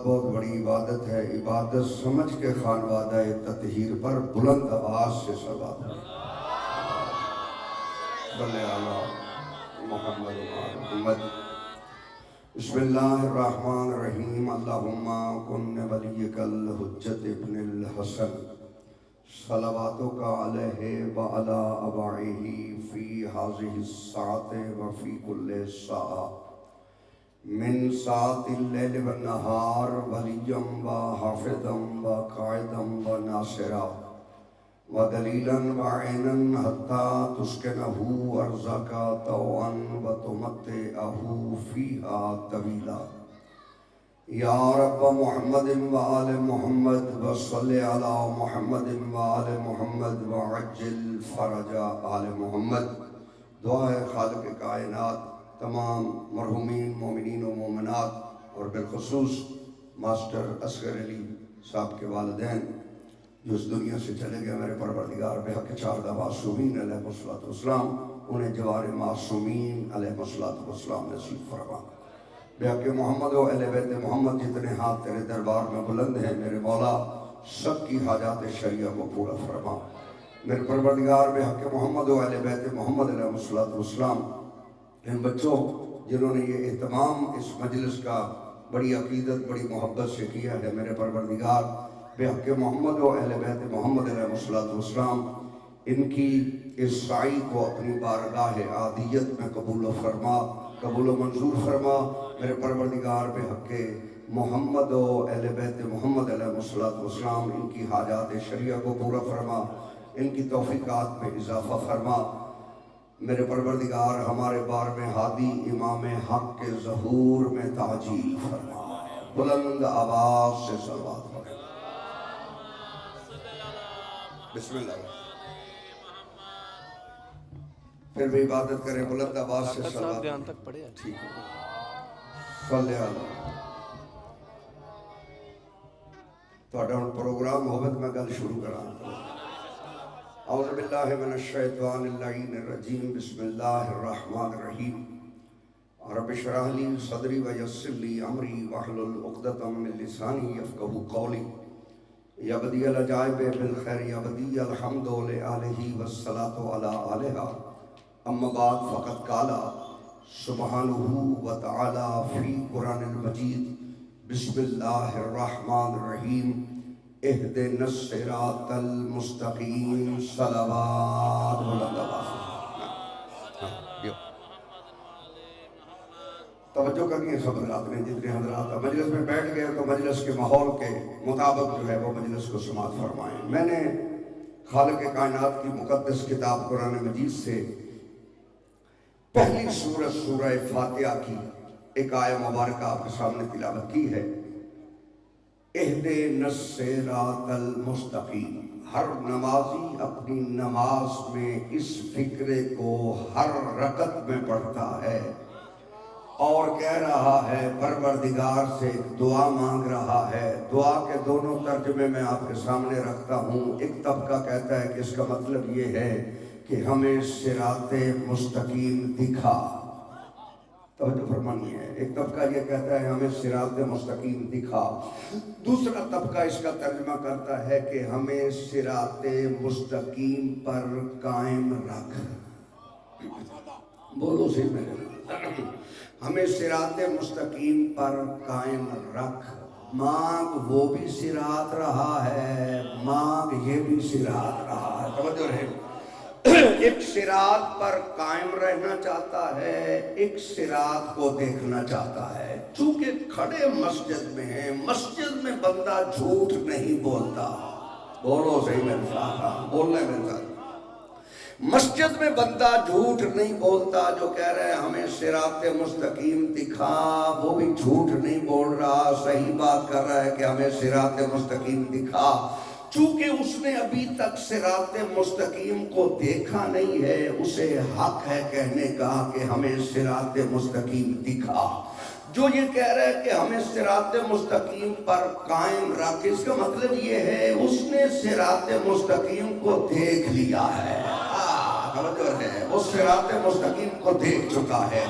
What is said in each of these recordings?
بہت بڑی عبادت ہے، عبادت سمجھ کے خانوادہ تطہیر پر بلند آواز سے صلوات صلی علی محمد و آل محمد۔ بسم اللہ الرحمن الرحیم۔ اللہم کن ولیک الحجت ابن الحسن صلواتک علیہ وعلی ابائہ فی ہذہ الساعۃ وفی کل ساعۃ من ساعت اللیل والنہار ولیم و حافظا و قائدا و ناصرا و دلیلا و عینا حتی تسکنہ ارضک طوعا و تمتعہ فیہا طویلا۔ یا رب محمد و آل محمد و صلی علی محمد و آل محمد و عجل فرج آل محمد۔ دعا ہے خالق کائنات تمام مرحومین مومنین و مومنات اور بالخصوص ماسٹر اصغر علی صاحب کے والدین جو اس دنیا سے چلے گئے، میرے پروردگار بحق چاردہ معصومین علیہ السلام انہیں جوار معصومین علیہ السلام نصیب فرما۔ بحق محمد و اہل بیت محمد جتنے ہاتھ تیرے دربار میں بلند ہیں میرے مولا سب کی حاجات شریعہ کو پورا فرما۔ میرے پروردگار بحق محمد و اہل بیت محمد علیہ السلام ان بچوں جنہوں نے یہ اہتمام اس مجلس کا بڑی عقیدت بڑی محبت سے کیا ہے، میرے پروردگار بحق محمد و اہل بیت محمد علیہ السلام ان کی اس سعی کو اپنی بارگاہ عادیت میں قبول و فرما، قبول و منظور فرما۔ میرے پروردگار بحق محمد و اہل بیت محمد علیہ السلام ان کی حاجات شریعہ کو پورا فرما، ان کی توفیقات میں اضافہ فرما۔ میرے پروردگار ہمارے بار میں ہادی امام حق کے ظہور میں تعجیل فرما۔ بلند آواز سے صلوات پڑھیں۔ بسم اللہ۔ پھر بھی عبادت کریں، بلند آواز سے صلوات پڑھیں۔ ٹھیک ہے، صلی اللہ۔ تو اڈاؤن پروگرام ہوگا تو میں گل شروع کراں۔ اعوذ باللہ من الشیطان اللعین الرجیم۔ بسم اللہ الرحمن الرحیم۔ رب اشرح لی صدری ویسر لی امری واحلل عقدۃ من لسانی یفقہوا قولی۔ یا بدیع العجائب بالخیر یا بدیع الحمد لآلہ والصلاة علی آلہا۔ اما بعد فقد قال سبحانہ وتعالی فی قرآن المجید۔ بسم اللہ الرحمن الرحیم۔ اہدنا الصراط المستقیم۔ صلوات توجہ کرنی ہے سب حضرات نے، جتنے حضرات مجلس میں بیٹھ گئے تو مجلس کے ماحول کے مطابق جو ہے وہ مجلس کو سماعت فرمائیں۔ میں نے خالق کائنات کی مقدس کتاب قرآن مجید سے پہلی سورت سورہ فاتحہ کی ایک آیہ مبارکہ آپ کے سامنے تلاوت کی ہے۔ اہدنا الصراط المستقیم۔ ہر نمازی اپنی نماز میں اس فکرے کو ہر رکعت میں پڑھتا ہے اور کہہ رہا ہے، پروردگار سے ایک دعا مانگ رہا ہے۔ دعا کے دونوں ترجمے میں آپ کے سامنے رکھتا ہوں۔ ایک طبقہ کہتا ہے کہ اس کا مطلب یہ ہے کہ ہمیں صراط مستقیم دکھا۔ توجہ فرمانی ہے، ایک طبقہ یہ کہتا ہے ہمیں صراط مستقیم دکھا۔ دوسرا طبقہ اس کا ترجمہ کرتا ہے کہ ہمیں صراط مستقیم پر قائم رکھ۔ بولو سی میرے، ہمیں صراط مستقیم پر قائم رکھ۔ مانگ وہ بھی صراط رہا ہے، مانگ یہ بھی صراط رہا ہے۔ توجہ رہے، ایک صراط پر قائم رہنا چاہتا ہے، ایک صراط کو دیکھنا چاہتا ہے۔ چونکہ کھڑے مسجد میں ہیں، مسجد میں بندہ جھوٹ نہیں بولتا۔ بولو صحیح میرے ساتھ، بولنے میں ساتھ۔ مسجد میں بندہ جھوٹ نہیں بولتا۔ جو کہہ رہے ہیں ہمیں صراط مستقیم دکھا، وہ بھی جھوٹ نہیں بول رہا، صحیح بات کر رہا ہے کہ ہمیں صراط مستقیم دکھا۔ چونکہ اس نے ابھی تک صراط مستقیم کو دیکھا نہیں ہے، اسے حق ہے کہنے کا کہ ہمیں صراط مستقیم دکھا۔ جو یہ کہہ رہا ہے کہ ہمیں صراط مستقیم پر قائم رکھ، اس کا مطلب یہ ہے اس نے صراط مستقیم کو دیکھ لیا ہے۔ وہ صراط مستقیم کو دیکھ چکا ہے۔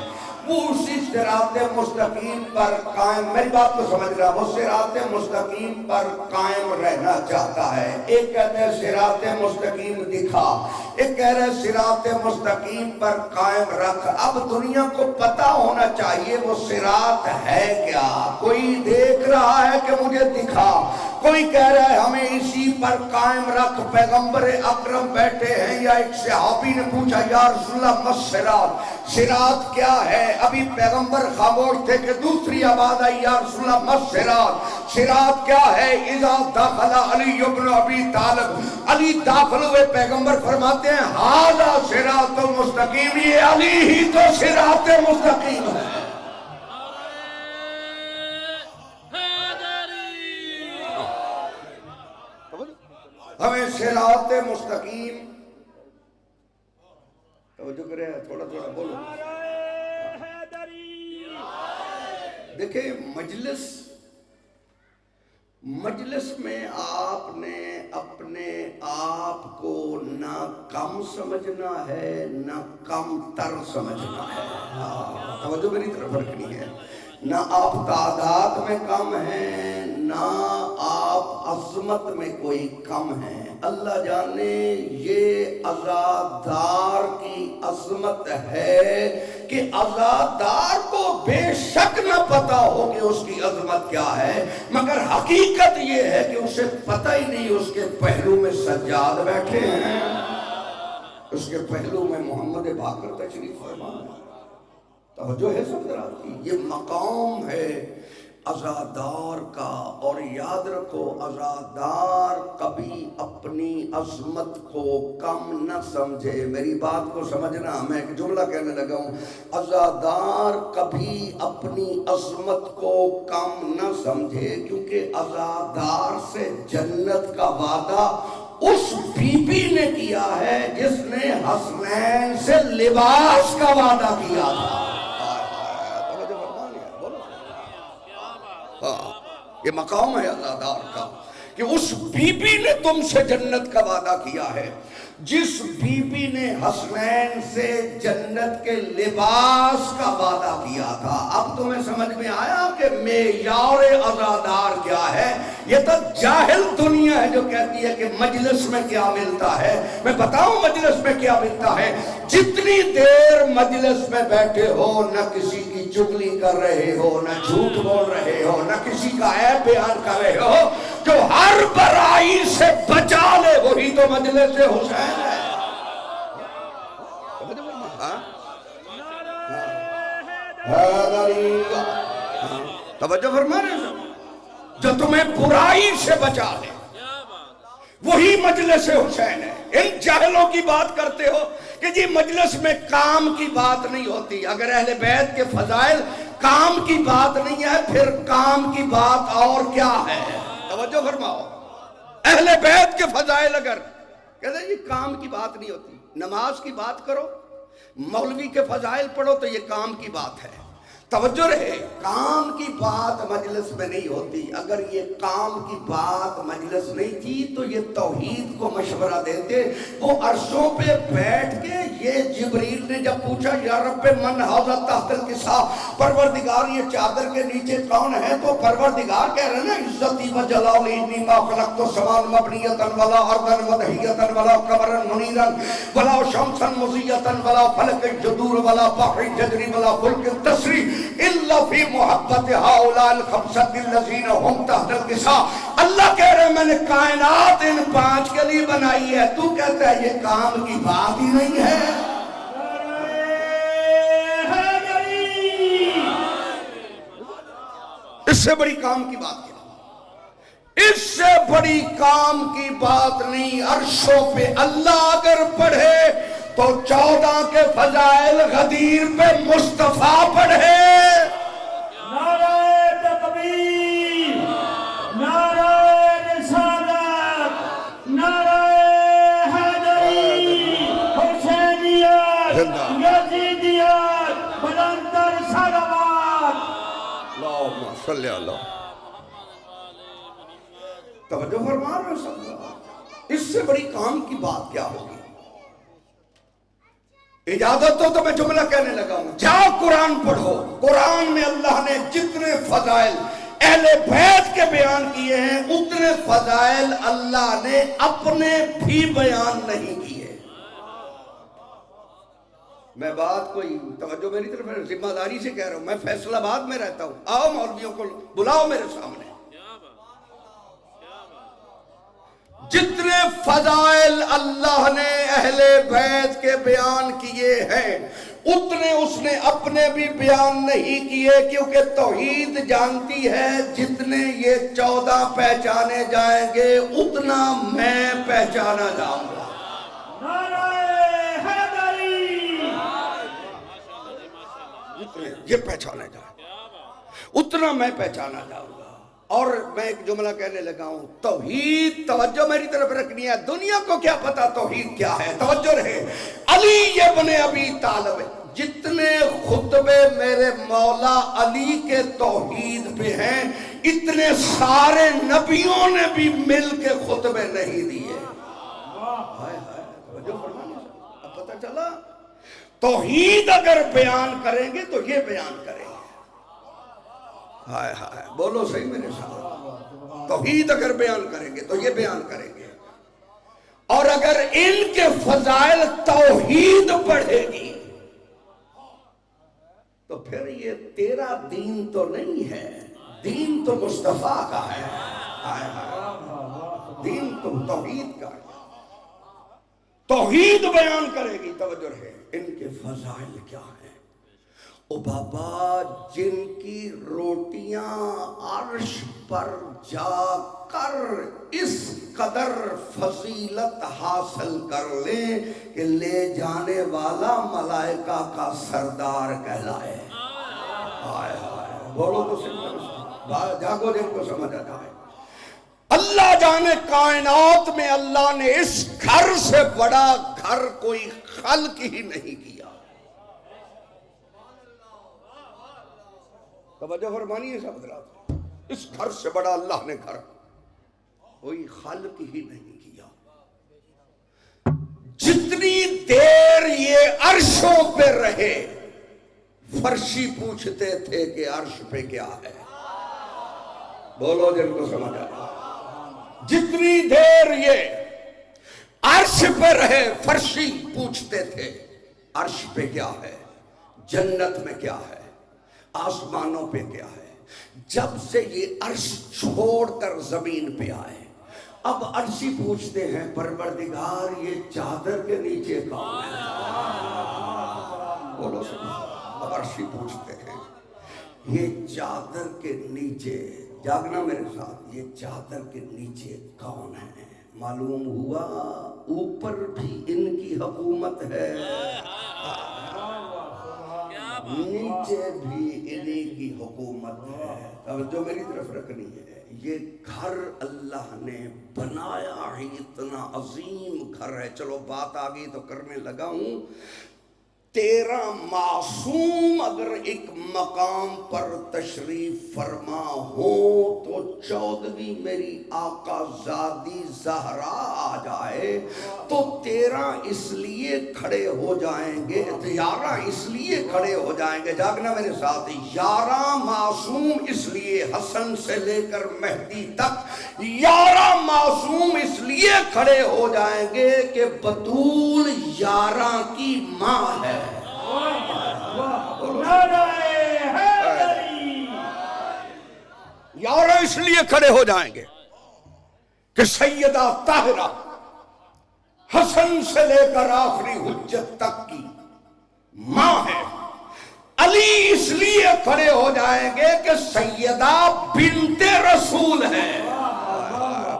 وہ اسی صراط مستقیم پر قائم، میری بات کو سمجھ رہا، وہ صراط مستقیم پر قائم رہنا چاہتا ہے۔ ایک کہتے ہیں صراط مستقیم دکھا، ایک کہہ رہے صراط مستقیم پر قائم رکھ۔ اب دنیا کو پتا ہونا چاہیے وہ صراط ہے کیا۔ کوئی دیکھ رہا ہے کہ مجھے دکھا، کوئی کہہ رہا ہے ہمیں اسی پر قائم رکھ۔ پیغمبر اکرم بیٹھے ہیں یا ایک صحابی نے پوچھا یا رسول اللہ مس صراط، صراط کیا ہے؟ ابھی پیغمبر خاموش تھے کہ دوسری آواز آئی یا رسول اللہ مس صراط، صراط کیا ہے؟ اذا دخل علی ابن ابی طالب، علی داخل ہوئے، پیغمبر فرماتے ہیں ھذا صراط مستقیم، یہ علی ہی تو صراط مستقیم ہے۔ ہمیں صراط مستقیم، توجہ کرے، تھوڑا تھوڑا بولو۔ دیکھیں مجلس میں آپ نے اپنے آپ کو نہ کم سمجھنا ہے نہ کم تر سمجھنا ہے۔ توجہ میری طرف رکھنی ہے، نہ آپ تعداد میں کم ہیں نہ آپ عظمت میں کوئی کم ہیں۔ اللہ جانے یہ عزادار کی عظمت ہے کہ عزادار کو بے شک نہ پتا ہو کہ اس کی عظمت کیا ہے، مگر حقیقت یہ ہے کہ اسے پتہ ہی نہیں اس کے پہلو میں سجاد بیٹھے ہیں، اس کے پہلو میں محمد باقر تشریف فرما ہے۔ توجہ ہے سب ذرا کی، یہ مقام ہے عزادار کا۔ اور یاد رکھو عزادار کبھی اپنی عظمت کو کم نہ سمجھے۔ میری بات کو سمجھنا، میں ایک جملہ کہنے لگا ہوں، عزادار کبھی اپنی عظمت کو کم نہ سمجھے، کیونکہ عزادار سے جنت کا وعدہ اس بی بی نے کیا ہے جس نے حسنین سے لباس کا وعدہ کیا تھا۔ یہ مقام ہے عزادار کا کہ اس بی بی نے تم سے جنت کا وعدہ کیا ہے جس بی بی نے حسنین سے جنت کے لباس کا وعدہ کیا تھا۔ اب تمہیں سمجھ میں آیا کہ معیار عزادار کیا ہے؟ یہ تو جاہل دنیا ہے جو کہتی ہے کہ مجلس میں کیا ملتا ہے۔ میں بتاؤں مجلس میں کیا ملتا ہے؟ جتنی دیر مجلس میں بیٹھے ہو نہ کسی کی چغلی کر رہے ہو، نہ جھوٹ بول رہے ہو، نہ کسی کا عیب بیان کر رہے ہو، جو ہر برائی سے بچا لے وہی تو مجلس حسین ہے۔ توجہ فرما رہے ہیں، جو تمہیں برائی سے بچا لے وہی مجلس حسین ہے۔ ان جاہلوں کی بات کرتے ہو کہ جی مجلس میں کام کی بات نہیں ہوتی۔ اگر اہل بیت کے فضائل کام کی بات نہیں ہے پھر کام کی بات اور کیا ہے؟ توجہ فرماؤ، اہل بیت کے فضائل اگر کہتے ہیں یہ کام کی بات نہیں ہوتی، نماز کی بات کرو، مولوی کے فضائل پڑھو تو یہ کام کی بات ہے۔ توجہ رہے، کام کی بات مجلس میں نہیں ہوتی۔ اگر یہ کام کی بات مجلس نہیں تھی تو یہ توحید کو مشورہ دیتے۔ وہ عرشوں پہ بیٹھ کے یہ جبریل نے جب پوچھا یا رب من ھذا تحت الکساء، پروردگار یہ چادر کے نیچے کون ہے، تو پروردگار کہہ رہے نا عزتی و جلالی انی ما خلقت السماء مبنیۃ ولا ارضا مدحیۃ ولا قمرا منیرا ولا شمسا مضیۃ ولا فلک جدور ولا بحر ججری ولا فلک تسری الا فی محبت ہؤلاء الخمسۃ الذین هم تحت الکساء۔ اللہ کہہ رہے میں نے کائنات ان 5 کے لیے بنائی ہے، تو کہتا ہے یہ کام کی بات ہی نہیں ہے۔ اس سے بڑی کام کی بات کیا؟ اس سے بڑی کام کی بات نہیں۔ عرشوں پہ اللہ اگر پڑھے تو 14 کے فضائل غدیر پہ مصطفیٰ پڑھے۔ نعرہ تکبیر، نعرہ رسالت، نعرہ حیدری، حسینیت، یزیدیت، بلندر صلوات۔ اللہم صلی اللہ۔ توجہ فرما رہے ہیں، اس سے بڑی کام کی بات کیا ہوگی؟ اجازت تو میں جملہ کہنے لگا ہوں. جاؤ قرآن پڑھو. قرآن میں اللہ نے جتنے فضائل اہل بیت کے بیان کیے ہیں اتنے فضائل اللہ نے اپنے بھی بیان نہیں کیے. میں بات کوئی توجہ میری طرف ہے، ذمہ داری سے کہہ رہا ہوں. میں فیصل آباد میں رہتا ہوں. آؤ مولویوں کو بلاؤ میرے سامنے. جتنے فضائل اللہ نے اہل بیت کے بیان کیے ہیں اتنے اس نے اپنے بھی بیان نہیں کیے، کیونکہ توحید جانتی ہے جتنے یہ 14 پہچانے جائیں گے اتنا میں پہچانا جاؤں گا. یہ پہچانا جائے اتنا میں پہچانا جاؤں گا. اور میں ایک جملہ کہنے لگا ہوں، توحید، توجہ میری طرف رکھنی ہے. دنیا کو کیا پتا توحید کیا ہے؟ توجہ رہے. علی ابن ابی طالب، جتنے خطبے میرے مولا علی کے توحید پہ ہیں اتنے سارے نبیوں نے بھی مل کے خطبے نہیں دیے. اب پتہ چلا توحید اگر بیان کریں گے تو یہ بیان کریں گے. ہائے ہائے بولو صحیح میرے ساتھ. توحید اگر بیان کریں گے تو یہ بیان کریں گے. اور اگر ان کے فضائل توحید پڑھے گی تو پھر یہ تیرا دین تو نہیں ہے، دین تو مصطفیٰ کا ہے. ہائے ہائے دین تو توحید کا ہے. توحید بیان کرے گی. توجہ ہے. ان کے فضائل کیا ہیں؟ او بابا، جن کی روٹیاں عرش پر جا کر اس قدر فضیلت حاصل کر لیں کہ لے جانے والا ملائکہ کا سردار کہلائے. ہائے ہائے بولو تو صحیح، جاگو جن کو سمجھ آ جائے. اللہ جانے کائنات میں اللہ نے اس گھر سے بڑا گھر کوئی خلق ہی نہیں کیا. توجہ فرمانی ہے سب حضرات. اس گھر سے بڑا اللہ نے گھر کوئی خلق ہی نہیں کیا. جتنی دیر یہ عرشوں پہ رہے فرشی پوچھتے تھے کہ عرش پہ کیا ہے. بولو جن کو سمجھ آیا. جتنی دیر یہ عرش پہ رہے فرشی پوچھتے تھے عرش پہ کیا ہے، جنت میں کیا ہے، آسمانوں پہ کیا ہے. جب سے یہ عرش چھوڑ کر زمین پہ آئے اب عرشی پوچھتے ہیں پروردگار یہ چادر کے نیچے کون ہے. بولو اب عرشی پوچھتے ہیں یہ چادر کے نیچے، جاگنا میرے ساتھ، یہ چادر کے نیچے کون ہے؟ معلوم ہوا اوپر بھی ان کی حکومت ہے، نیچے بھی انہی کی حکومت ہے. توجہ میری طرف رکھنی ہے. یہ گھر اللہ نے بنایا ہی اتنا عظیم گھر ہے. چلو بات آگئی تو کرنے لگا ہوں. 13 معصوم اگر ایک مقام پر تشریف فرما ہو تو 14ویں میری آقا زادی زہرا آ جائے تو 13 اس لیے کھڑے ہو جائیں گے، 11 اس لیے کھڑے ہو جائیں گے. جاگنا میرے ساتھ. 11 معصوم اس لیے حسن سے لے کر مہدی تک 11 معصوم اس لیے کھڑے ہو جائیں گے کہ بطول 11 کی ماں ہے. 11 اس لیے کھڑے ہو جائیں گے کہ سیدہ طاہرہ حسن سے لے کر آخری حجت تک کی ماں ہے. علی اس لیے کھڑے ہو جائیں گے کہ سیدہ بنت رسول ہے.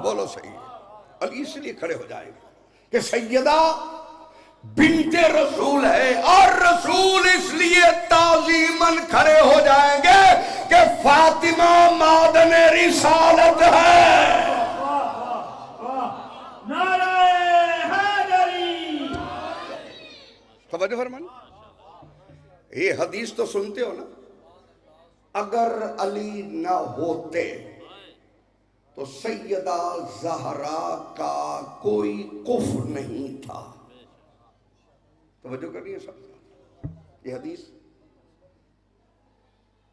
بولو صحیح. علی اس لیے کھڑے ہو جائیں گے کہ سیدہ بنت رسول ہے. اور رسول اس لیے تعظیماً کھڑے ہو جائیں گے کہ فاطمہ معدن رسالت ہے. توجہ فرمانی. یہ حدیث تو سنتے ہو نا. اگر علی نہ ہوتے تو سیدہ زہرا کا کوئی کفر نہیں تھا. توجہ کرنی ہے سب. یہ حدیث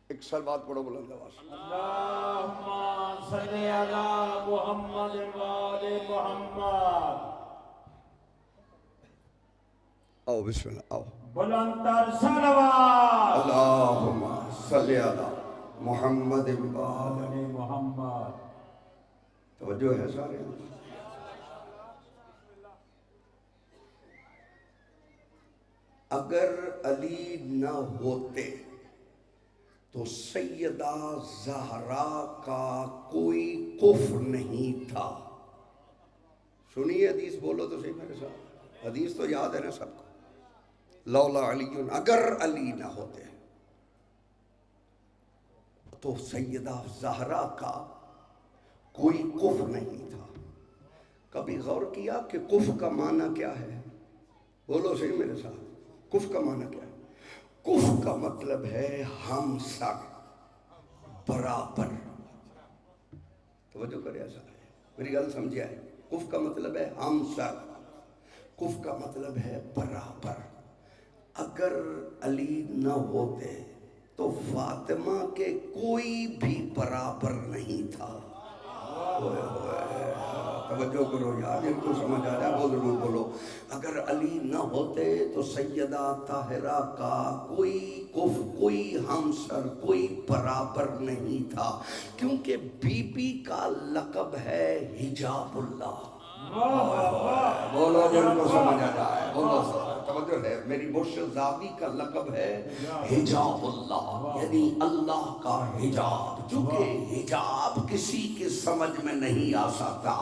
ایک صلوات پڑھو بلند آواز سے. اللہم صلی علی محمد وآل محمد. آؤ بسم اللہ آؤ. بلند تر صلوات. اللہم صلی علی محمد وآل آل محمد. توجہ ہے سارے. اگر علی نہ ہوتے تو سیدہ زہرا کا کوئی کفر نہیں تھا. سنیے حدیث, بولو تو صحیح میرے ساتھ. حدیث تو یاد ہے نا سب کو. لولا علی, اگر علی نہ ہوتے تو سیدہ زہرا کا کوئی کفر نہیں تھا. کبھی غور کیا کہ کفر کا معنی کیا ہے؟ بولو صحیح میرے ساتھ. کفر کا معنی کیا ہے؟ کفر کا مطلب ہے ہم سب برابر. توجہ کرے, ایسا ہے میری گل سمجھے ہے. کفر کا مطلب ہے ہم سب, کفر کا مطلب ہے برابر. اگر علی نہ ہوتے تو فاطمہ کے کوئی بھی برابر نہیں تھا. توجہ کرو یار, جن کو سمجھ آ جائے وہ ضرور بولو. اگر علی نہ ہوتے تو سیدہ طاہرہ کا کوئی کف, کوئی ہمسر, کوئی برابر نہیں تھا. کیونکہ بی بی کا لقب ہے حجاب اللہ. بولو جن کو سمجھ آ جائے, بولو توجہ ہے. میری مرشد زادی کا لقب ہے حجاب اللہ, یعنی اللہ کا حجاب. چونکہ حجاب کسی کے سمجھ میں نہیں آ سکتا,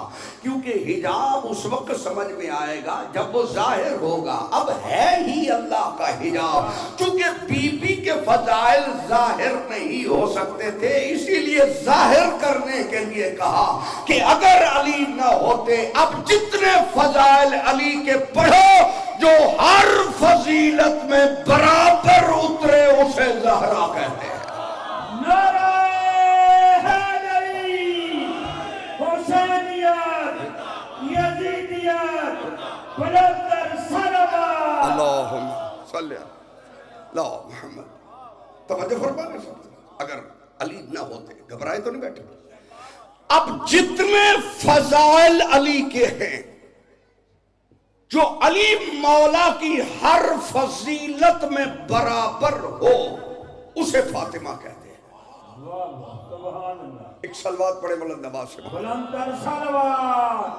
کیونکہ حجاب اس وقت سمجھ میں آئے گا جب وہ ظاہر ہوگا. اب ہے ہی اللہ کا حجاب. چونکہ بی بی کے فضائل ظاہر نہیں ہو سکتے تھے, اسی لیے ظاہر کرنے کے لیے کہا کہ اگر علی نہ ہوتے. اب جتنے فضائل علی کے پڑھو, جو ہر فضیلت میں برابر اترے اسے زہرا کہتے ہیں. نعرہ حیدری, حسینیت, یزیدیت, بلند تر صلوات. اللہم صلی علی محمد. توجہ فرمانے سکتے. اگر علی نہ ہوتے, گھبرائے تو نہیں بیٹھے. اب جتنے فضائل علی کے ہیں, جو علی مولا کی ہر فضیلت میں برابر ہو, اسے فاطمہ کہتے ہیں. سبحان اللہ. ایک صلوات پڑھے بلند آواز سے. بلند تر صلوات.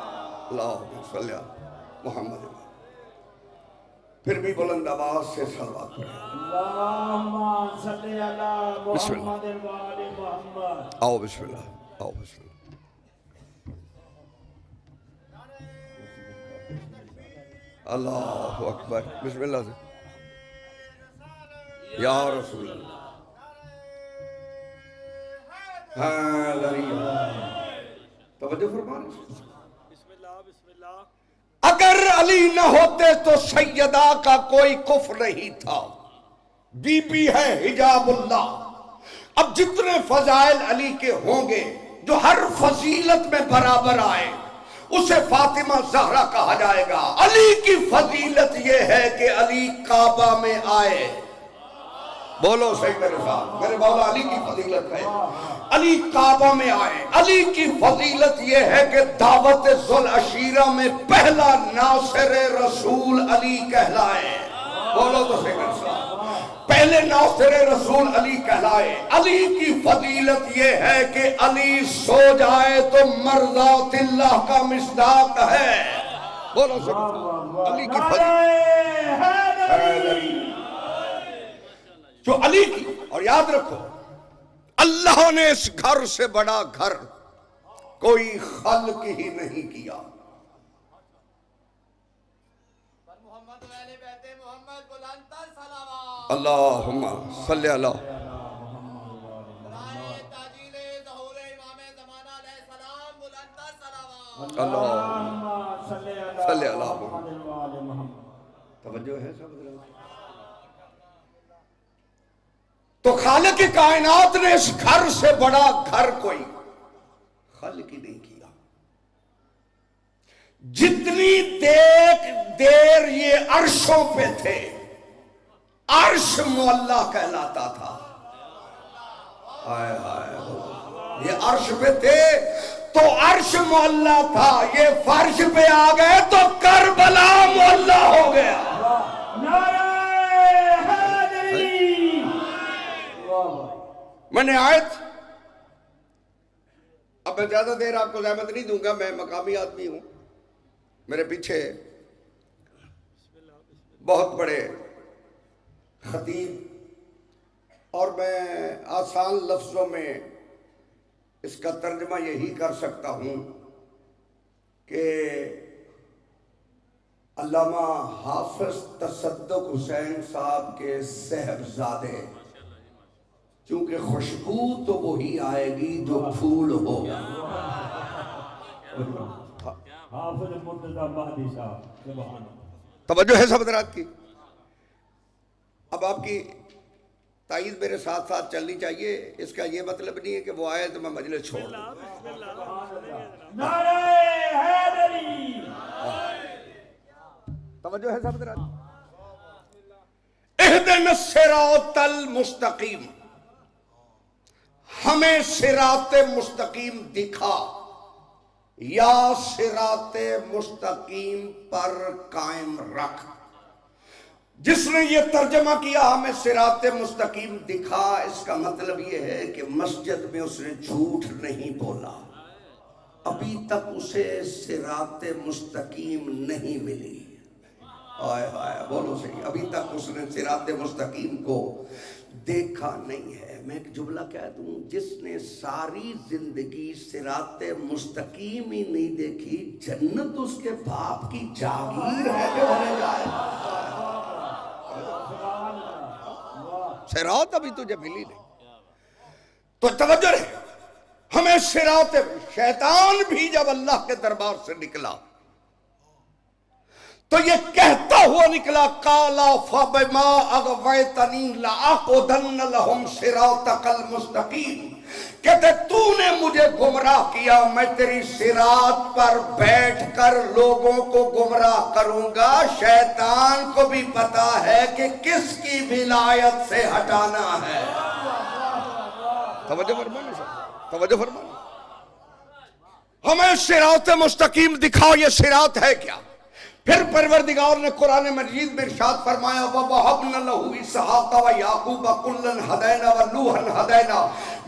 اللہم صلی علی محمد. پھر بھی بلند آواز سے صلوات پڑھے. اللہم صلی علی بسم محمد وآل محمد. آؤ بسم اللہ, آؤ بسم اللہ. اللہ اکبر, بسم اللہ سے. یا رسول اللہ. ہاں توجہ فرمانے. اگر علی نہ ہوتے تو سیدہ کا کوئی کفر نہیں تھا. بی بی ہے حجاب اللہ. اب جتنے فضائل علی کے ہوں گے, جو ہر فضیلت میں برابر آئے, اسے فاطمہ زہرا کہا جائے گا. علی کی فضیلت یہ ہے کہ علی کعبہ میں آئے. بولو صحیح میرے ساتھ. میرے مولا علی کی فضیلت ہے علی کعبہ میں آئے. علی کی فضیلت یہ ہے کہ دعوت ذوالعشیرہ میں پہلا ناصر رسول علی کہلائے. بولو تو صحیح میرے ساتھ. پہلے ناصر رسول علی کہلائے. علی کی فضیلت یہ ہے کہ علی سو جائے تو مرضات اللہ کا مصداق ہے. بولو صحیح. علی کی فضیلت جو علی کی. اور یاد رکھو, اللہ نے اس گھر سے بڑا گھر کوئی خلق ہی نہیں کیا. اللہم صلی علی اللہم صلی علی محمد. توجہ ہے سب. تو خالق کائنات نے اس گھر سے بڑا گھر کوئی خلق ہی نہیں کیا. جتنی دیر یہ عرشوں پہ تھے، عرش معلا کہلاتا تھا. ہائے ہائے، یہ عرش پہ تھے تو عرش معلا تھا، یہ فرش پہ آ گئے تو کربلا معلا ہو گیا. نعرہ حیدری. میں نے آیت، اب میں زیادہ دیر آپ کو زحمت نہیں دوں گا، میں مقامی آدمی ہوں، میرے پیچھے بہت بڑے خطیب، اور میں آسان لفظوں میں اس کا ترجمہ یہی کر سکتا ہوں کہ علامہ حافظ تصدق حسین صاحب کے صاحبزادے، کیونکہ خوشبو تو وہی آئے گی جو پھول ہوگا. حافظ مرتضی مہدی صاحب. سبحان اللہ. توجہ ہے سب حضرات کی. اب آپ کی تائید میرے ساتھ ساتھ چلنی چاہیے، اس کا یہ مطلب نہیں ہے کہ وہ آئے تو میں مجلس چھوڑ دوں. نعرہ حیدری. توجہ ہے سب حضرات. اہدنا الصراط المستقیم، ہمیں صراط مستقیم دکھا، یا صراط مستقیم پر قائم رکھ. جس نے یہ ترجمہ کیا ہمیں صراط مستقیم دکھا، اس کا مطلب یہ ہے کہ مسجد میں اس نے جھوٹ نہیں بولا. ابھی تک اسے صراط مستقیم نہیں ملی. آئے آئے بولو صحیح، ابھی تک اس نے صراط مستقیم کو دیکھا نہیں ہے. میں ایک جملہ کہہ دوں، جس نے ساری زندگی صراط مستقیم ہی نہیں دیکھی، جنت اس کے باپ کی جاگیر ہے کہ ہونے جائے. صراط ابھی تجھے ملی نہیں. تو توجہ رہے، ہمیں صراط، شیطان بھی جب اللہ کے دربار سے نکلا تو یہ کہتا ہوا نکلا، قَالَ فَبِمَا أَغْوَيْتَنِي لَأَقْعُدَنَّ لَهُمْ صِرَاطَكَ الْمُسْتَقِيمَ. کہتے تو نے مجھے گمراہ کیا، میں تیری صراط پر بیٹھ کر لوگوں کو گمراہ کروں گا. شیطان کو بھی پتا ہے کہ کس کی ولایت سے ہٹانا ہے. توجہ فرمانا سب، توجہ فرمانا. ہمیں صراط مستقیم دکھاؤ، یہ صراط ہے کیا؟ پھر پروردگار نے قرآن مجید میں ارشاد فرمایا، وَوَهَبْنَا لَهُ إِسْحَاقَ وَيَعْقُوبَ كُلًّا هَدَيْنَا وَنُوحًا هَدَيْنَا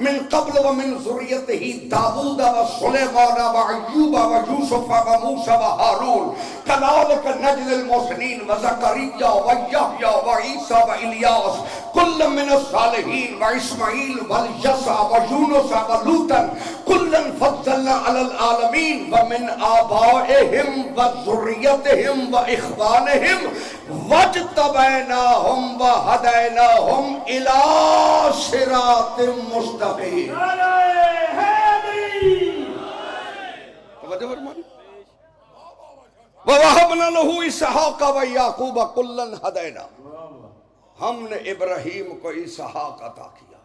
مِنْ قَبْلُ وَمِنْ ذُرِّيَّتِهِ دَاوُودَ وَسُلَيْمَانَ وَأَيُّوبَ وَيُوسُفَ وَمُوسَى وَهَارُونَ كَذَلِكَ نَجْزِي الْمُحْسِنِينَ وَزَكَرِيَّا وَيَحْيَىٰ وَعِيسَىٰ وَإِلْيَاسَ كُلٌّ مِّنَ الصَّالِحِينَ وَإِسْمَاعِيلَ وَالْيَسَعَ وَيُونُسَ وَلُوطًا كُلًّا فَضَّلْنَا عَلَى الْعَالَمِينَ وَمِنْ آبَائِهِمْ وَذُرِّيَّتِهِمْ وَإِخْوَانِهِمْ وَاجْتَبَيْنَاهُمْ وَهَدَيْنَاهُمْ إِلَىٰ صِرَاطٍ مُّسْتَقِيمٍ. نعرہ حیدری. توجہ فرمائیں. وَوَهَبْنَا لَهُ إِسْحَاقَ وَيَعْقُوبَ كُلًّا هَدَيْنَا، ہم نے ابراہیم کو اسحاق عطا کیا،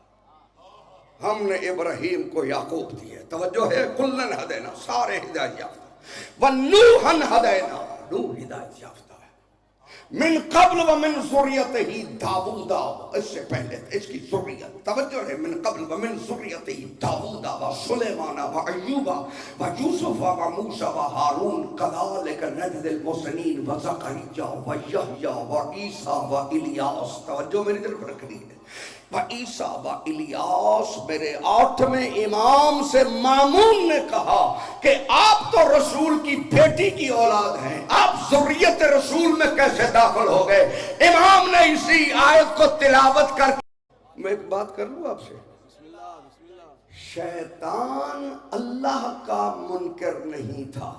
ہم نے ابراہیم کو یعقوب دیے. توجہ ہے، کلن ہدینا، سارے ہدایت یافتہ. ونوحن ہدینا، نوح ہدایت یافتہ ہے. من قبل ومن ذریتہ داؤد، اس سے پہلے اس کی ذریت. توجہ ہے، من قبل ومن ذریتہ داؤد وسلیمان وایوب ویوسف وموسیٰ وہارون کذالک نجزی المحسنین وزکریا ویحییٰ وعیسیٰ والیاس. توجہ میری طرف رکھنی ہے. وعیسیٰ والیاس. میرے 8ویں امام سے مامون نے کہا کہ آپ تو رسول کی بیٹی کی اولاد ہیں، آپ ذریت رسول میں کیسے داخل ہو گئے؟ امام نے اسی آیت کو تلاوت کر کے، میں ایک بات کر لوں آپ سے، شیطان اللہ کا منکر نہیں تھا.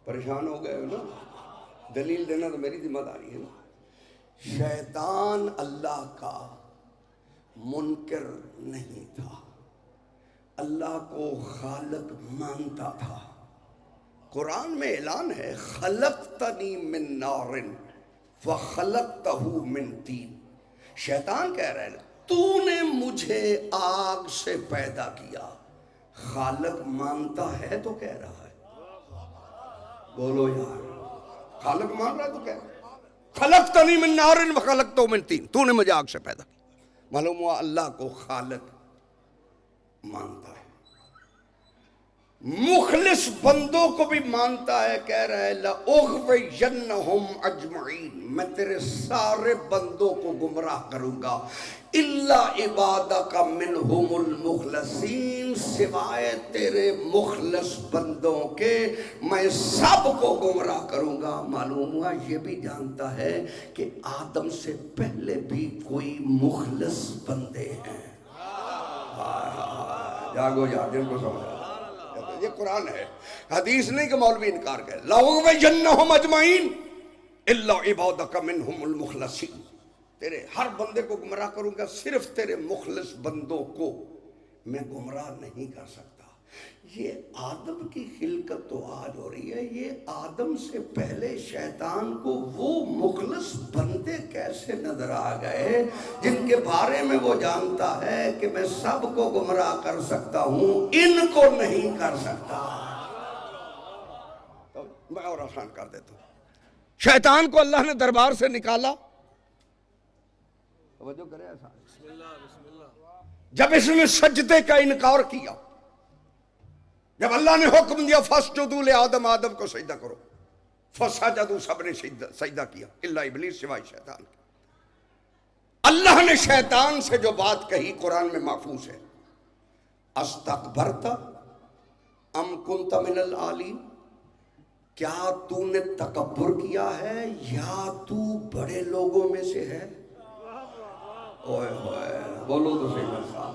پریشان ہو گئے ہو نا؟ دلیل دینا تو میری ذمہ داری ہے نا. شیطان اللہ کا منکر نہیں تھا، اللہ کو خالق مانتا تھا. قرآن میں اعلان ہے، خلقتنی من نار وخلقتہ من طین. شیطان کہہ رہا ہے تو نے مجھے آگ سے پیدا کیا. خالق مانتا ہے تو کہہ رہا ہے. بولو یار، خالق مان رہا ہے تو کیا؟ خلقتنی من نار وخلقتہ من طین، تو نے مجھے آگ سے پیدا کیا۔ معلوم ہوا اللہ کو خالق مانتا ہے، مخلص بندوں کو بھی مانتا ہے، کہہ رہا ہے لَأُغْوِيَنَّهُمْ أَجْمَعِينَ، میں تیرے سارے بندوں کو گمراہ کروں گا، إِلَّا عِبَادَكَ مِنْهُمُ الْمُخْلَصِينَ، سوائے تیرے مخلص بندوں کے میں سب کو گمراہ کروں گا۔ معلوم ہوا یہ بھی جانتا ہے کہ آدم سے پہلے بھی کوئی مخلص بندے ہیں۔ جاگو جا، جن کو سمجھا، یہ قرآن ہے، حدیث نہیں کہ مولوی انکار کرے۔ لَأُغْوِيَنَّهُمْ أَجْمَعِينَ إِلَّا عِبَادَكَ مِنْهُمُ الْمُخْلَصِينَ، تیرے ہر بندے کو گمراہ کروں گا، صرف تیرے مخلص بندوں کو میں گمراہ نہیں کر سکتا۔ یہ آدم کی خلقت تو آج ہو رہی ہے، یہ آدم سے پہلے شیطان کو وہ مخلص بندے کیسے نظر آ گئے جن کے بارے میں وہ جانتا ہے کہ میں سب کو گمراہ کر سکتا ہوں، ان کو نہیں کر سکتا۔ تو میں اور آسان کر دیتا ہوں، شیطان کو اللہ نے دربار سے نکالا، توجہ کرے ایسا، جب اس نے سجدے کا انکار کیا، جب اللہ نے حکم دیا فَاسْجُدُوا لِآدَمَ، آدم کو سجدہ کرو، فَسَجَدُوا، سب نے سجدہ کیا الا ابلیس، سوائے شیطان۔ اللہ نے شیطان سے جو بات کہی قرآن میں محفوظ ہے، اسْتَكْبَرْتَ أَمْ كُنْتَ مِنَ الْعَالِينَ، کیا تو نے تکبر کیا ہے یا تو بڑے لوگوں میں سے ہے؟ اوئے ہوئے، بولو تو صحیح مثال،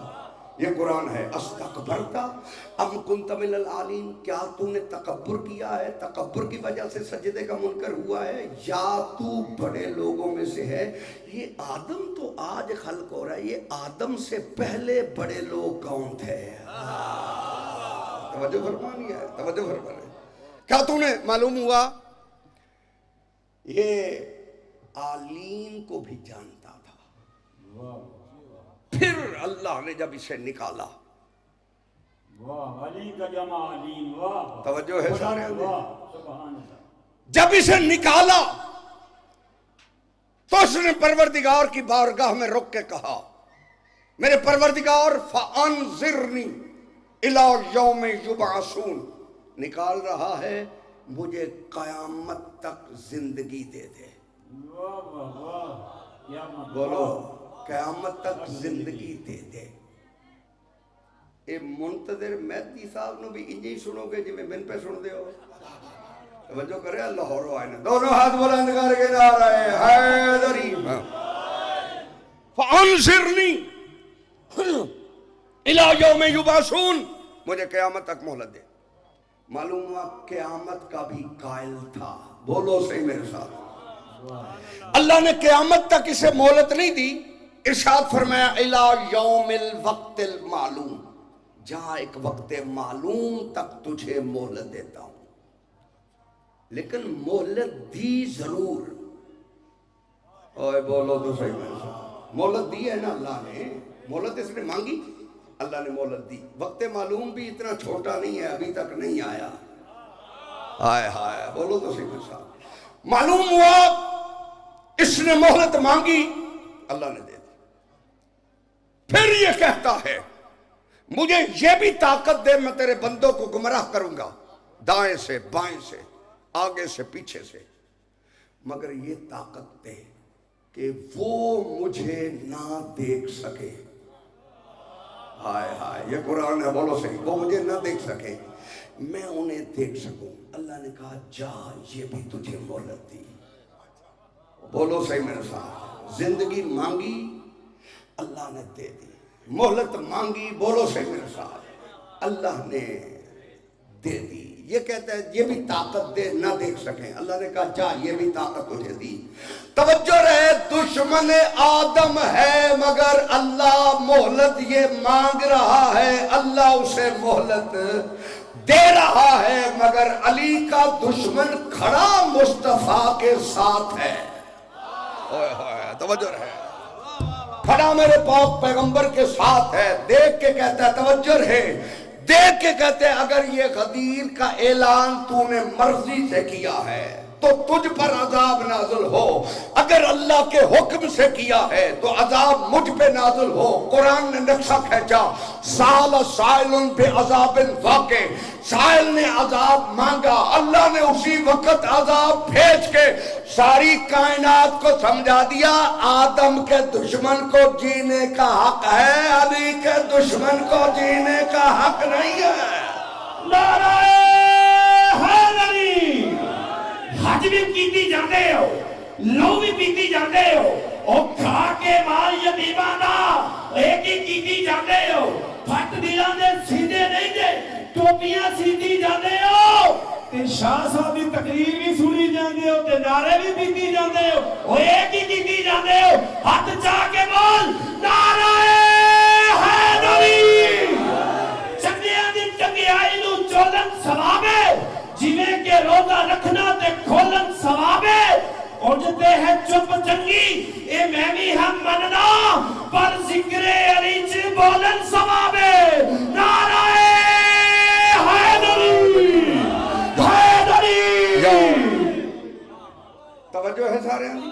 یہ قرآن ہے، استکبرت ام کنت من العالین، کیا تو نے تکبر کیا ہے، تکبر کی وجہ سے سجدے کا منکر ہوا ہے، یا تو بڑے لوگوں میں سے ہے؟ یہ آدم تو آج خلق ہو رہا ہے، یہ آدم سے پہلے بڑے لوگ کون تھے؟ توجہ فرمانی ہے، توجہ فرمانی ہے۔ کیا تو نے، معلوم ہوا یہ عالین کو بھی جانتا تھا، پھر اللہ نے جب اسے نکالا، علی کا جمع علیم، توجہ ہے سارے، سبحان اللہ، جب اسے نکالا تو اس نے پروردگار کی بارگاہ میں رک کے کہا، میرے پروردگار فَأَنظِرْنِي إِلَىٰ يَوْمِ يُبْعَثُونَ، نکال رہا ہے مجھے قیامت تک زندگی دے دے، بولو قیامت تک زندگی دے دے۔ اے منتظر مہدی صاحب نو بھی انجی سنو گے جی میں من پہ سن دے ہو، توجہ کرے، اللہ اور آئینے دونوں ہاتھ بلند کر کے جا رہے ہیں، حیدری فَأَنظِرْنِي إِلَىٰ يَوْمِ يُبْعَثُونَ، مجھے قیامت تک مہلت دے۔ معلوم ہوا قیامت کا بھی قائل تھا، بولو صحیح میرے ساتھ، اللہ نے قیامت تک اسے مہلت نہیں دی، ارشاد فرمایا إِلَىٰ يَوْمِ الْوَقْتِ الْمَعْلُومِ، جہاں ایک وقت معلوم تک تجھے مہلت دیتا ہوں، لیکن مہلت دی ضرور، اوے بولو تو صحیح میرے ساتھ، مہلت دی ہے نا اللہ نے، مہلت اس نے مانگی، اللہ نے مہلت دی، وقت معلوم بھی اتنا چھوٹا نہیں ہے، ابھی تک نہیں آیا، ہائے ہائے، بولو تو صحیح میرے ساتھ، معلوم ہوا اس نے مہلت مانگی، اللہ نے دے دی، پھر یہ کہتا ہے مجھے یہ بھی طاقت دے، میں تیرے بندوں کو گمراہ کروں گا، دائیں سے بائیں سے آگے سے پیچھے سے، مگر یہ طاقت دے کہ وہ مجھے نہ دیکھ سکے، ہائے ہائے، یہ قرآن ہے، بولو صحیح، وہ مجھے نہ دیکھ سکے، میں انہیں دیکھ سکوں۔ اللہ نے کہا جا، یہ بھی تجھے مہلت دی، بولو صحیح میرے ساتھ، زندگی مانگی اللہ نے دے دی، مہلت مانگی، بولو صحیح میرے ساتھ، اللہ نے دے دی۔ یہ کہتا ہے یہ بھی طاقت دے، نہ دیکھ سکیں، اللہ نے کہا جا، یہ بھی طاقت تجھے دی۔ توجہ رہے، دشمن آدم ہے مگر اللہ مہلت یہ مانگ رہا ہے، اللہ اسے مہلت دے رہا ہے، مگر علی کا دشمن کھڑا مصطفیٰ کے ساتھ ہے، توجہ رہے، کھڑا میرے پاک پیغمبر کے ساتھ ہے، دیکھ کے کہتا ہے توجہ رہے، دیکھ کے کہتے ہیں اگر یہ غدیر کا اعلان تو نے مرضی سے کیا ہے تو تجھ پر عذاب نازل ہو، اگر اللہ کے حکم سے کیا ہے تو عذاب مجھ پہ نازل ہو۔ قرآن نے نقشہ کھینچا، سال سائل بے عذاب واقع، سائل نے عذاب مانگا، اللہ نے اسی وقت عذاب بھیج کے ساری کائنات کو سمجھا دیا آدم کے دشمن کو جینے کا حق ہے، علی کے دشمن کو جینے کا حق نہیں ہے۔ نعرہ حیدری، حج بھی کیتی جاندے ہو، لو بھی پیتی جاندے ہو، اور کھا کے مال یتیماں دا ایک ہی کیتی جاندے ہو، پھٹ دیاں دے سیدھے نہیں دے، ٹوپیاں سیدھی جاندے ہو، تے شاہ صاحب دی تقریر بھی سنی جاندے ہو، تے نعرے بھی پیتی جاندے ہو، اور ایک ہی کیتی جاندے ہو۔ ہاتھ چاہ کے بول نعرہ حیدری، چنگیاں دی چنگیائی نو چولن ثوابے، جیویں کے روزہ رکھنا تے کھولن ثوابے، اڑتے ہیں چپ چنگی اے میں بھی ہم مننا، پر ذکر علی چ بولن ثوابے۔ نعرہ حیدری، حیدری۔ توجہ ہے سارے ہیں؟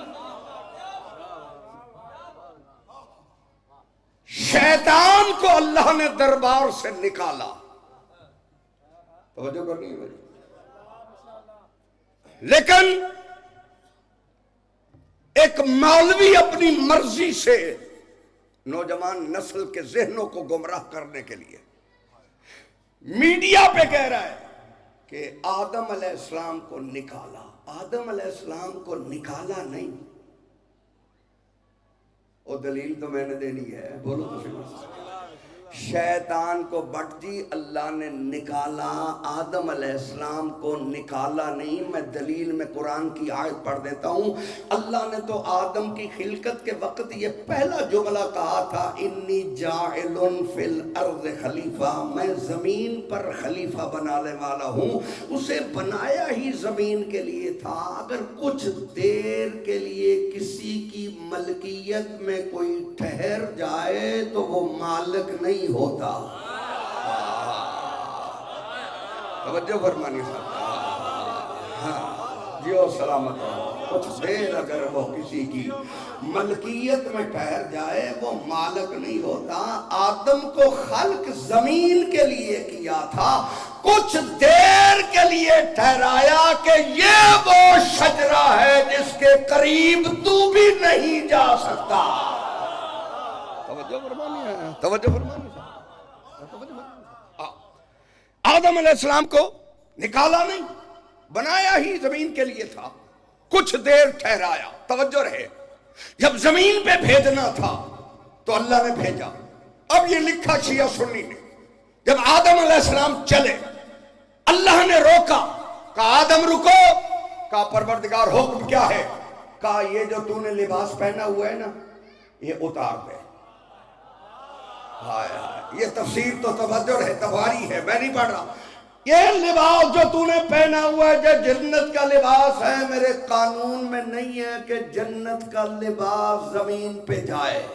شیطان کو اللہ نے دربار سے نکالا، توجہ کرنی ہے بھائی، لیکن ایک مولوی اپنی مرضی سے نوجوان نسل کے ذہنوں کو گمراہ کرنے کے لیے میڈیا پہ کہہ رہا ہے کہ آدم علیہ السلام کو نکالا۔ آدم علیہ السلام کو نکالا نہیں، وہ دلیل تو میں نے دینی ہے، بولو تو صحیح۔ شیطان کو بٹ جی اللہ نے نکالا، آدم علیہ السلام کو نکالا نہیں۔ میں دلیل میں قرآن کی آیت پڑھ دیتا ہوں۔ اللہ نے تو آدم کی خلقت کے وقت یہ پہلا جملہ کہا تھا، انی جاعل فی الارض خلیفہ، میں زمین پر خلیفہ بنانے والا ہوں۔ اسے بنایا ہی زمین کے لیے تھا، اگر کچھ دیر کے لیے کسی کی ملکیت میں کوئی ٹھہر جائے تو وہ مالک نہیں ہوتا۔ توجہ فرمانی صاحب، ہاں جیو سلامت ہو، کچھ دیر اگر وہ کسی کی ملکیت میں ٹھہر جائے وہ مالک نہیں ہوتا۔ آدم کو خلق زمین کے لیے کیا تھا، کچھ دیر کے لیے ٹھہرایا کہ یہ وہ شجرہ ہے جس کے قریب تو بھی نہیں جا سکتا۔ توجہ فرمانی ہے، توجہ فرمانی۔ آدم علیہ السلام کو نکالا نہیں، بنایا ہی زمین کے لیے تھا، کچھ دیر ٹھہرایا۔ توجہ رہے، جب زمین پہ بھیجنا تھا تو اللہ نے بھیجا۔ اب یہ لکھا شیعہ سنی نے، جب آدم علیہ السلام چلے اللہ نے روکا، کہا آدم رکو، کہا پروردگار حکم کیا ہے؟ کہا یہ جو تو نے لباس پہنا ہوا ہے نا یہ اتار دے۔ ہائے ہائے، یہ تفسیر تو توجہ ہے، تباری ہے، میں نہیں پڑھ رہا۔ یہ لباس جو تو نے پہنا ہوا ہے جو جنت کا لباس ہے، میرے قانون میں نہیں ہے کہ جنت کا لباس زمین پہ جائے،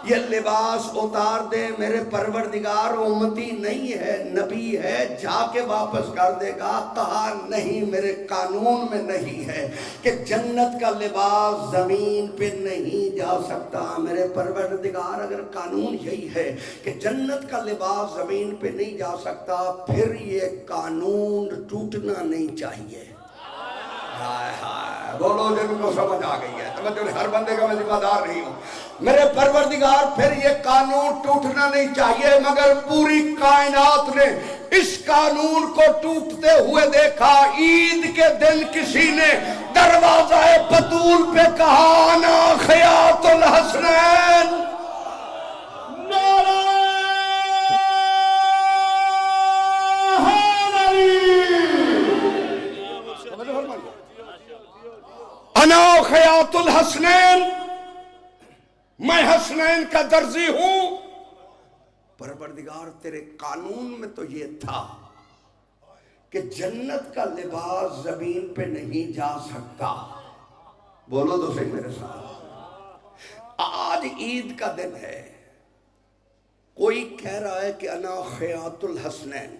یہ لباس اتار دے۔ میرے پروردگار امتی نہیں ہے، نبی ہے، جا کے واپس کر دے گا۔ کہا نہیں، میرے قانون میں نہیں ہے کہ جنت کا لباس زمین پہ نہیں جا سکتا۔ میرے پروردگار اگر قانون یہی ہے کہ جنت کا لباس زمین پہ نہیں جا سکتا، پھر یہ قانون ٹوٹنا نہیں چاہیے۔ ہائے ہائے، بولو جن کو سمجھ آ گئی ہے، توجہ ہر بندے کا میں ذمہ دار نہیں ہوں۔ میرے پروردگار پھر یہ قانون ٹوٹنا نہیں چاہیے، مگر پوری کائنات نے اس قانون کو ٹوٹتے ہوئے دیکھا۔ عید کے دن کسی نے دروازہ بطول پہ کہا انا خیاط الحسنین، انا خیاط الحسنین، میں حسنین کا درزی ہوں۔ پروردگار تیرے قانون میں تو یہ تھا کہ جنت کا لباس زمین پہ نہیں جا سکتا۔ بولو تو صحیح میرے ساتھ۔ آج عید کا دن ہے، کوئی کہہ رہا ہے کہ انا خیاط الحسنین،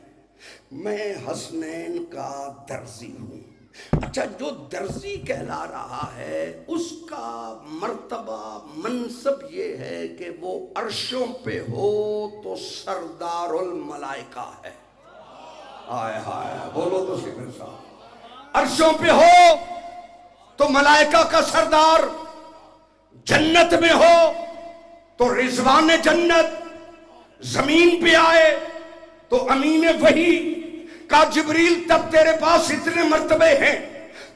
میں حسنین کا درزی ہوں. اچھا، جو درزی کہلا رہا ہے اس کا مرتبہ منصب یہ ہے کہ وہ عرشوں پہ ہو تو سردار الملائکہ ہے. ہائے ہائے، بولو تو صحیح صاحب. عرشوں پہ ہو تو ملائکہ کا سردار، جنت میں ہو تو رضوان جنت، زمین پہ آئے تو امین وحی کا جبریل. تب تیرے پاس اتنے مرتبے ہیں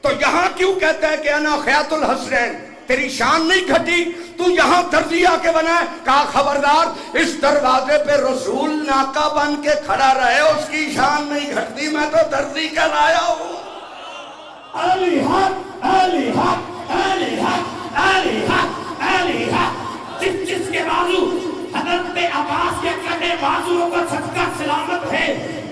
تو یہاں کیوں کہتا ہے کہ انا خیاط الحسنین؟ تیری شان نہیں گھٹی، تو یہاں درزی آ کے بنا ہے. کہا خبردار، اس دروازے پہ رسول ناکا بن کے کھڑا رہے، اس کی شان نہیں گھٹتی، میں تو درزی کہلایا ہوں. علی حق، علی حق، علی حق، علی حق، علی حق. جس کے بازو حضرت عباس کے کٹے بازوؤں کا صدقہ سلامت ہے،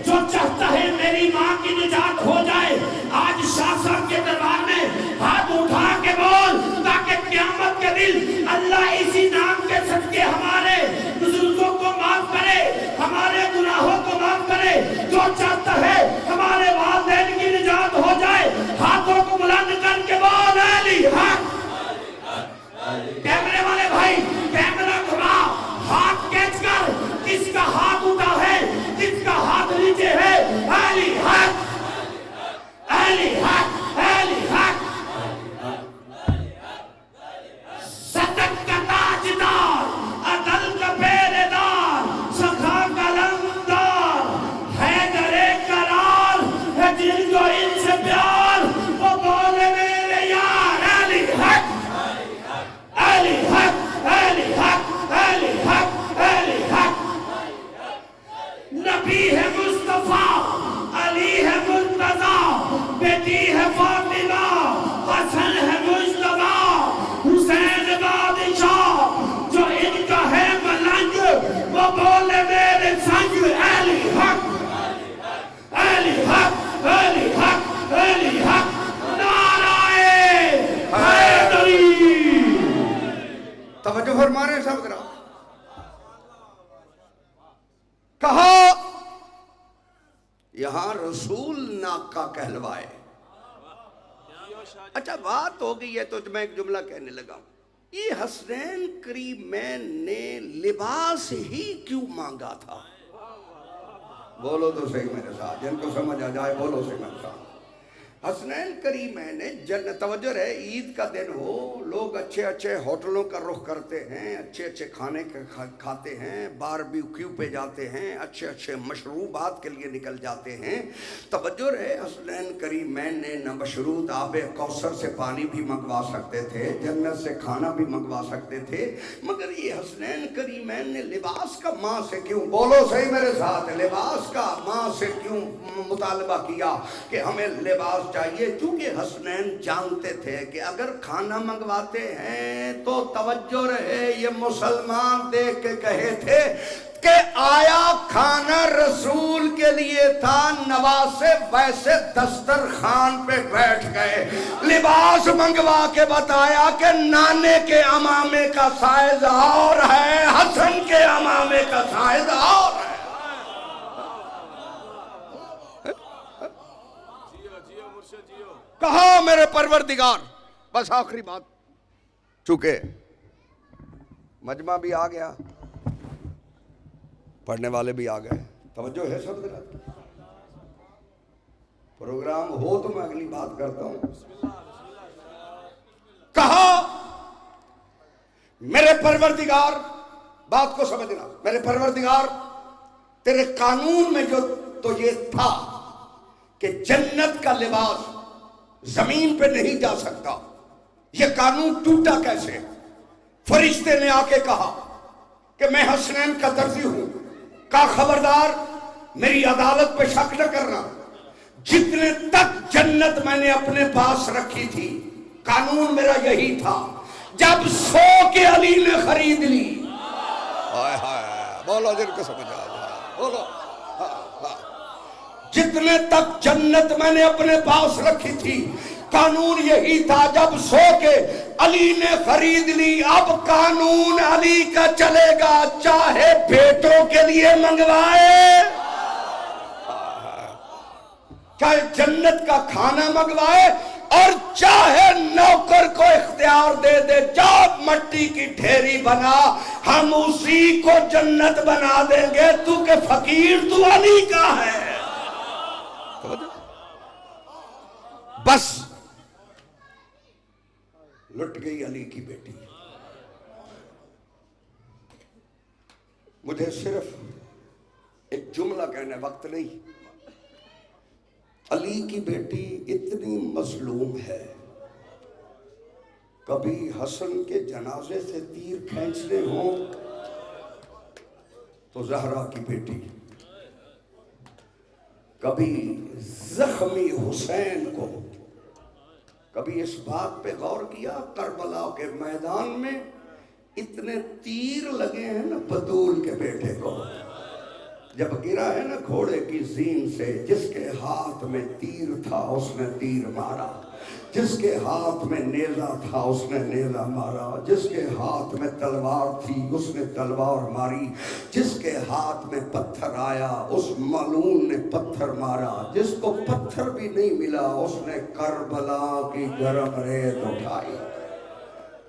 جو چاہتا ہے میری ماں کی نجات ہو جائے، آج شاہ صاحب کے دربار میں ہاتھ اٹھا کے بول، تاکہ قیامت کے دن اللہ اسی نام کے صدقے ہمارے بزرگوں کو معاف کرے، ہمارے گناہوں کو معاف کرے. جو چاہتا ہے ہمارے والدین کی نجات ہو جائے، ہاتھوں کو بلند کر کے بول علی حق. کیمرے والے بھائی کیمرہ گھما، ہاتھ کھینچ کر کس کا ہاتھ اٹھا ہے، کس کا ہاتھ نیچے ہے. علی حق، علی حق، علی حق. صدق کا تاجدار، عدل کا پہرے دار، سخا کا لمدار، حیدر قرار ہے جن کو ان سے پیار، وہ بولے میرے یار. علی حق، علی حق، علی حق، علی حق، علی حق. نبی ہے مصطفیٰ، علی ہے مرتضیٰ، بیٹی ہے فاطمہ، حسن ہے مجتبیٰ، حسین بادشاہ، جو ان کا ہے ملنگ، وہ بولے میرے سنگ. علی حق، علی حق، علی حق، علی حق. نعرہ حیدری. توجہ فرمانے سب کرا. کہا یہاں رسول ناکا کہلوائے. اچھا، بات ہو گئی ہے تو میں ایک جملہ کہنے لگا. یہ حسنین کریمین نے لباس ہی کیوں مانگا تھا؟ بولو تو صحیح میرے ساتھ، جن کو سمجھ آ جائے بولو صحیح میرے ساتھ. حسنین کریمین نے توجہ رہے، عید کا دن ہو، لوگ اچھے اچھے ہوٹلوں کا رخ کرتے ہیں، اچھے اچھے کھانے کھاتے ہیں، باربیکیو پہ جاتے ہیں، اچھے اچھے مشروبات کے لیے نکل جاتے ہیں. توجہ رہے، حسنین کریمین نے نہ مشروط آب کوثر سے پانی بھی منگوا سکتے تھے، جنت سے کھانا بھی منگوا سکتے تھے، مگر یہ حسنین کریمین نے لباس کا ماں سے کیوں، بولو صحیح میرے ساتھ، لباس کا ماں سے کیوں مطالبہ کیا کہ ہمیں لباس چاہیے؟ کیونکہ حسنین جانتے تھے کہ اگر کھانا منگواتے ہیں تو توجہ رہے، یہ مسلمان دیکھ کے کہے تھے کہ آیا کھانا رسول کے لیے تھا، نواسے ویسے دسترخوان پہ بیٹھ گئے. لباس منگوا کے بتایا کہ نانے کے امامے کا سائز اور ہے، حسن کے امامے کا سائز اور ہے. کہا میرے پروردگار، بس آخری بات، چونکہ مجمع بھی آ گیا، پڑھنے والے بھی آ گئے، توجہ ہے سب ذرا، پروگرام ہو تو میں اگلی بات کرتا ہوں. کہا میرے پروردگار، بات کو سمجھنا، میرے پروردگار تیرے قانون میں جو تو یہ تھا کہ جنت کا لباس زمین پہ نہیں جا سکتا، یہ قانون ٹوٹا کیسے؟ فرشتے نے آ کے کہا کہ میں حسنین کا درزی ہوں. کہا خبردار، میری عدالت پہ شک نہ کرنا، جتنے تک جنت میں نے اپنے پاس رکھی تھی قانون میرا یہی تھا. جب 100 کے علی نے خرید لی، ہائے ہائے، بولو جن کو سمجھ آ جائے بولو. جتنے تک جنت میں نے اپنے پاس رکھی تھی قانون یہی تھا جب سو کے علی نے خرید لی، اب قانون علی کا چلے گا، چاہے بیٹوں کے لیے منگوائے، چاہے جنت کا کھانا منگوائے، اور چاہے نوکر کو اختیار دے دے، جا مٹی کی ڈھیری بنا، ہم اسی کو جنت بنا دیں گے، تو کہ فقیر تو علی کا ہے۔ بس لٹ گئی علی کی بیٹی۔ مجھے صرف ایک جملہ کہنے وقت نہیں، علی کی بیٹی اتنی مظلوم ہے، کبھی حسن کے جنازے سے تیر کھینچنے ہوں تو زہرا کی بیٹی، کبھی زخمی حسین کو، کبھی اس بات پہ غور کیا کربلا کے میدان میں اتنے تیر لگے ہیں نا بطول کے بیٹے کو، جب گرا ہے نا گھوڑے کی زین سے، جس کے ہاتھ میں تیر تھا اس نے تیر مارا، جس کے ہاتھ میں نیزہ تھا اس نے نیزہ مارا، جس کے ہاتھ میں تلوار تھی اس نے تلوار ماری، جس کے ہاتھ میں پتھر آیا اس ملعون نے پتھر مارا، جس کو پتھر بھی نہیں ملا اس نے کربلا کی گرم ریت اٹھائی،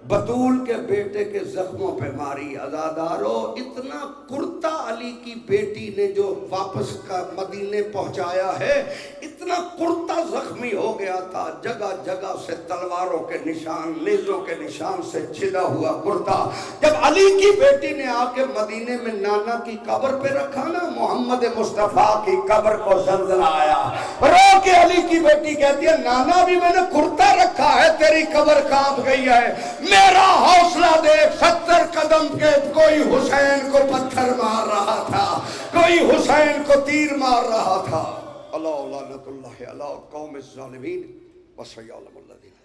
بطول کے بیٹے کے زخموں پہ ماری۔ عزادارو، اتنا کرتا علی کی بیٹی نے جو واپس کا مدینے پہنچایا ہے، اتنا کرتا زخمی ہو گیا تھا، جگہ جگہ سے تلواروں کے نشان، نیزوں کے نشان سے چھلا ہوا کرتا۔ جب علی کی بیٹی نے آ کے مدینے میں نانا کی قبر پہ رکھا نا، محمد مصطفیٰ کی قبر کو زلزلہ آیا، رو کے علی کی بیٹی کہتی ہے نانا بھی میں نے کرتا رکھا ہے، تیری قبر کانپ گئی ہے، میرا حوصلہ دیکھ، 70 قدم کے کوئی حسین کو پتھر مار رہا تھا، کوئی حسین کو تیر مار رہا تھا۔ اللہ لعنت اللہ علی قوم الظالمین وسیعلم الذین